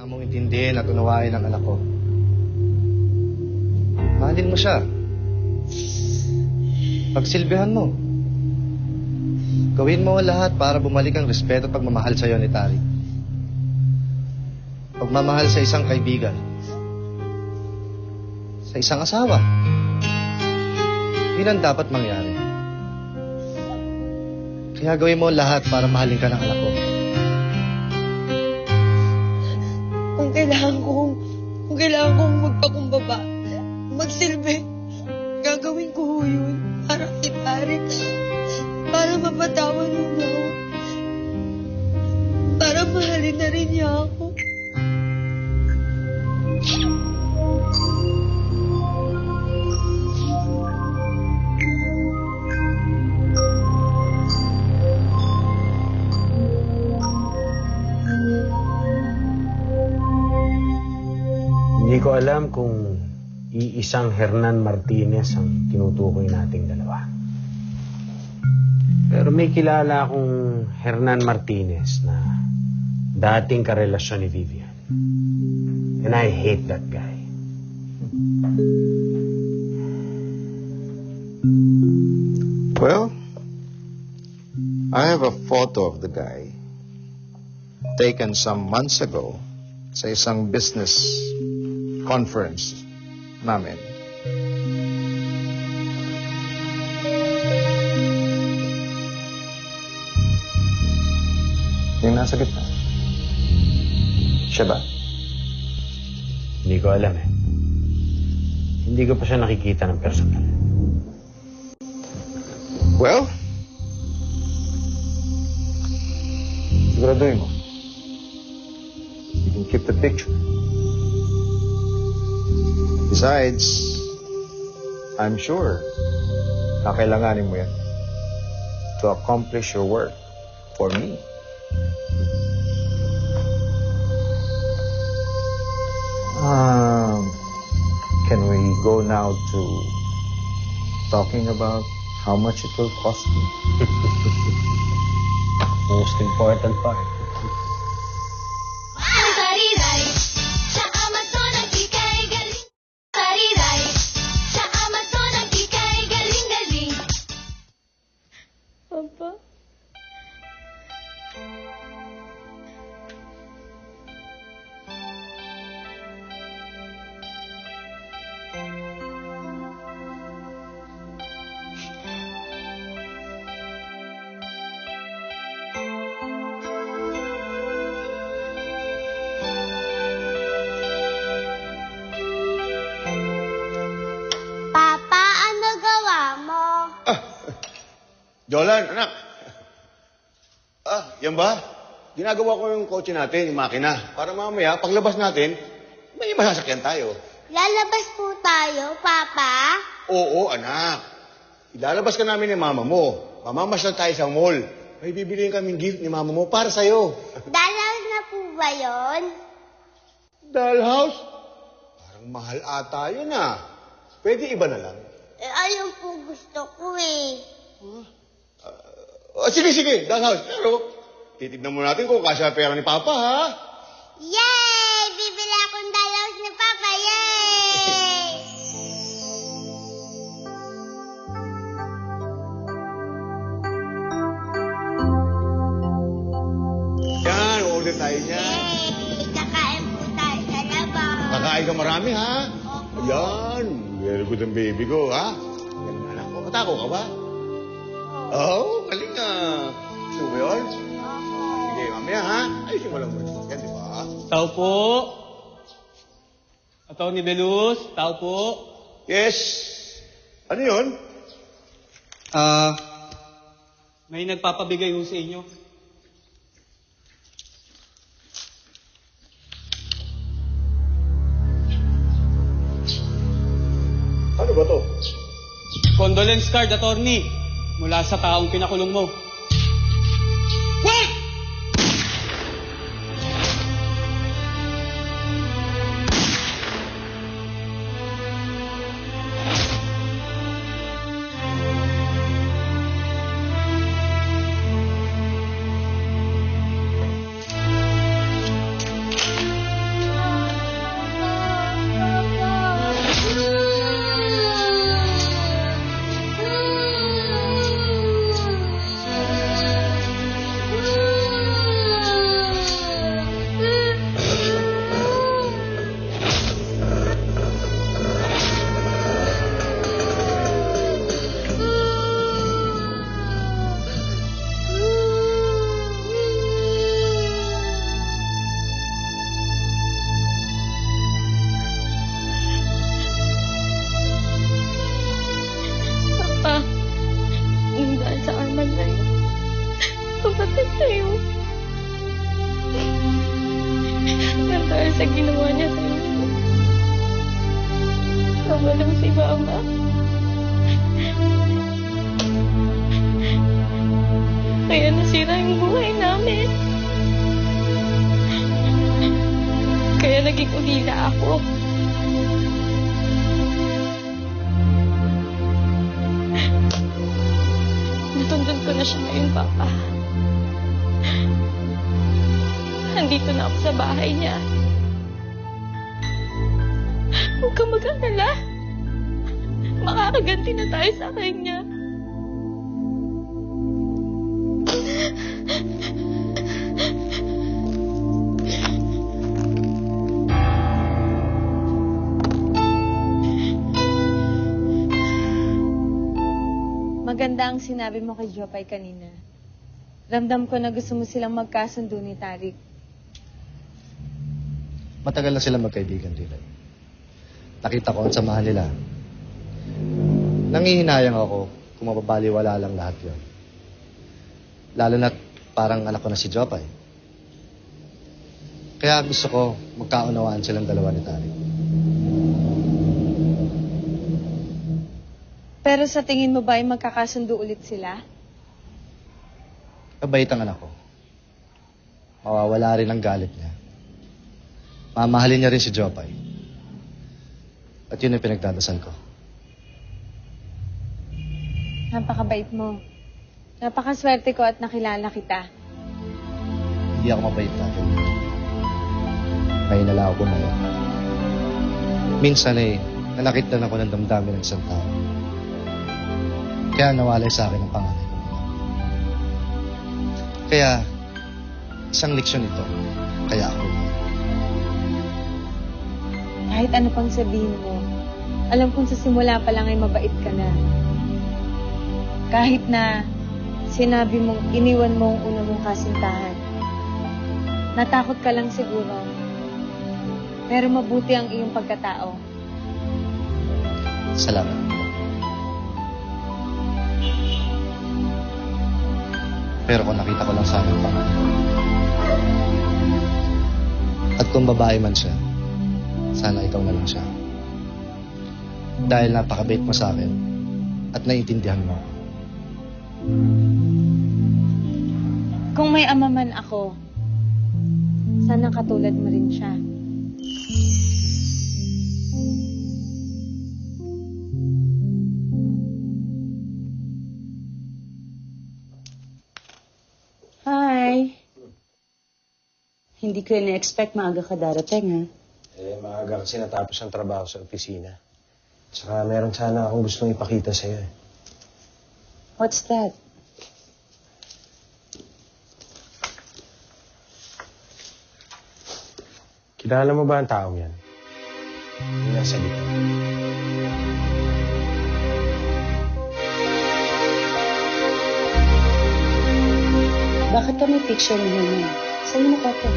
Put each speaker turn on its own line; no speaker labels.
Kailangan mong intindihin at unawain ang anak ko. Mahalin mo siya. Pagsilbihan mo. Gawin mo ang lahat para bumalik ang respeto at pagmamahal sa'yo ni Tari. Pagmamahal sa isang kaibigan. Sa isang asawa. Yun ang dapat mangyari. Kaya gawin mo ang lahat para mahalin ka ng anak ko.
Kung kailangan kong magpakumbaba, magsilbi, gagawin ko ho yun para kay Tari. Para mapatawan mo niya ako. Para mahalin na rin niya ako.
Hindi ko alam kung iisang Hernan Martinez ang tinutukoy nating dalawa. Pero may kilala akong Hernan Martinez na dating karelasyon ni Vivian. And I hate that guy.
Well, I have a photo of the guy taken some months ago sa isang business conference namin. Yung nasa gitna. Siya ba?
Hindi ko alam eh. Hindi ko pa siya nakikita ng personal.
Well, siguraduhin mo. You can keep the picture. Besides, I'm sure kakailanganin mo yan to accomplish your work for me. Can we go now to talking about how much it will cost me?
Most important part.
Papa?
Papa, ano gawa mo?
Jolan, anak. Yan ba? Ginagawa ko yung kotse natin, yung makina. Para mamaya, paglabas natin, may masasakyan tayo.
Lalabas po tayo, Papa?
Oo, anak. Ilalabas ka namin ni mama mo. Mamamasyal tayo sa mall. May bibiliin kaming gift ni mama mo para sa'yo.
Dalaw na po ba yun?
Dollhouse? Parang mahal ata yun ah. Pwede iba na lang.
Ayun po gusto ko eh.
Sige, dollhouse. Pero, titignan mo natin kung kasya pera ni Papa, ha?
Yay! Bibili akong dalaw ni Papa, yay!
Yan, order tayo niyan.
Yay! Kakain po tayo sa labas.
Kakain ka marami, ha?
Opo.
Ayan, very good ang baby ko, ha? Galing na anak ko. Matako ka ba? Oo, galing na. Gusto mo yun?
Opo.
Sige, mamaya, ha? Ayusin mo lang muna. Yan, di ba?
Tao po. Atty. Belus, tao po.
Yes. Ano yun?
May nagpapabigay ho sa inyo.
Ano ba to?
Condolence card, attorney. Mula sa taong pinakulong mo.
What?
dahil sa ginawa niya sa inyo. Nawalang si Mama. Kaya nasira yung buhay namin. Kaya naging ulila ako. Natundun ko na siya ngayon, Papa. Nandito na ako sa bahay niya. Huwag kang mag-alala. Makakaganti na tayo sa kanya.
Maganda ang sinabi mo kay Jopay kanina. Ramdam ko na gusto mo silang magkasundo ni Tarik.
Matagal na sila magkaibigan, Dilay. Nakita ko ang samahan nila. Nangihinayang ako kung mababaliwala lang lahat yon. Lalo na't parang anak ko na si Jopay. Kaya gusto ko magkaunawaan silang dalawa ni Tarik.
Pero sa tingin mo ba ay magkakasundo ulit sila?
Kabait ang anak ko. Mawawala rin ang galit niya. Mamahalin niya rin si Jopay. At yun ang pinagdadasal ko.
Napakabait mo. Napakaswerte ko at nakilala kita.
Hindi ako mabait natin. May nalaw ko na yun. Minsan nanakit na ako ng damdamin ng isang tao. Kaya nawalay sa akin ang panganay ko. Kaya, isang leksyon ito. Kaya ako.
Kahit ano pang sabihin mo, alam kong sa simula pa lang ay mabait ka na. Kahit na sinabi mong iniwan mo ang una mong kasintahan. Natakot ka lang siguro. Pero mabuti ang iyong pagkatao.
Salamat. Pero kung nakita ko lang sana ang pangalan. At kung babae man siya, sana ikaw na lang siya. Dahil napakabait mo sa akin at naiintindihan mo ako.
Kung may ama man ako, sana katulad mo rin siya.
Hi. Hindi ko na-expect maaga ka darating, ha?
Maaga kasi natapos ang trabaho sa opisina. Tsaka meron sana akong gustong ipakita sa'yo.
What's that?
Kilala mo ba ang taong yan? Yung nasa likod.
Bakit ka may picture niya niya? Saan mo nakuha to?